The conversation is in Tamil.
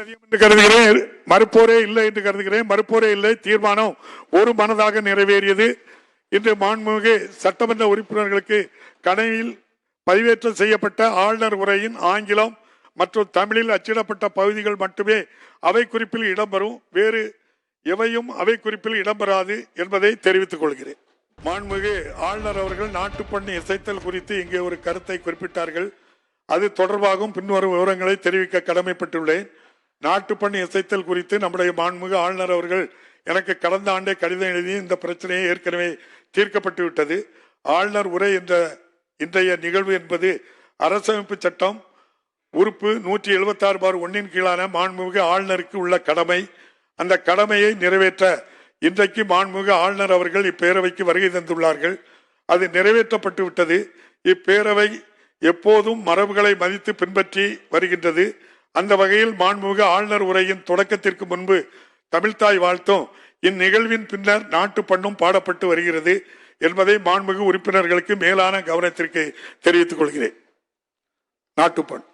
அதிகம் என்று கருதுகிறேன். மறுப்போரே இல்லை என்று கருதுகிறேன். மறுப்போரே இல்லை. தீர்மானம் ஒரு மனதாக நிறைவேறியது. இன்று மாண்புமிகு சட்டமன்ற உறுப்பினர்களுக்கு கணினியில் பதிவேற்றம் செய்யப்பட்ட ஆளுநர் உரையின் ஆங்கிலம் மற்றும் தமிழில் அச்சிடப்பட்ட பகுதிகள் மட்டுமே அவை குறிப்பில் இடம்பெறும். வேறு எவையும் அவை குறிப்பில் இடம்பெறாது என்பதை தெரிவித்துக் கொள்கிறேன். மாண்புமிகு ஆளுநர் அவர்கள் நாட்டுப்பண்ணி இசைத்தல் குறித்து இங்கே ஒரு கருத்தை குறிப்பிட்டார்கள். அது தொடர்பாகவும் பின்வரும் விவரங்களை தெரிவிக்க கடமைப்பட்டுள்ளேன். நாட்டுப்பண்ணி இசைத்தல் குறித்து நம்முடைய மாண்புமிகு ஆளுநர் அவர்கள் எனக்கு கடந்த ஆண்டே கடிதம் எழுதி இந்த பிரச்சனையை ஏற்கனவே தீர்க்கப்பட்டு விட்டது. ஆளுநர் உரை என்ற இன்றைய நிகழ்வு என்பது அரசமைப்பு சட்டம் உறுப்பு 176/1 கீழான மாண்புமிகு ஆளுநருக்கு உள்ள கடமை. அந்த கடமையை நிறைவேற்ற இன்றைக்கு மாண்புமிகு ஆளுநர் அவர்கள் இப்பேரவைக்கு வருகை தந்துள்ளார்கள். அது நிறைவேற்றப்பட்டு விட்டது. இப்பேரவை எப்போதும் மரபுகளை மதித்து பின்பற்றி வருகின்றது. அந்த வகையில் மாண்புமிகு ஆளுநர் உரையின் தொடக்கத்திற்கு முன்பு தமிழ்தாய் வாழ்த்தும் இந்நிகழ்வின் பின்னர் நாட்டு பண்ணும் பாடப்பட்டு வருகிறது என்பதை மாண்புமிகு உறுப்பினர்களுக்கு மேலான கவனத்திற்கு தெரிவித்துக் கொள்கிறேன். நாட்டுப்பண்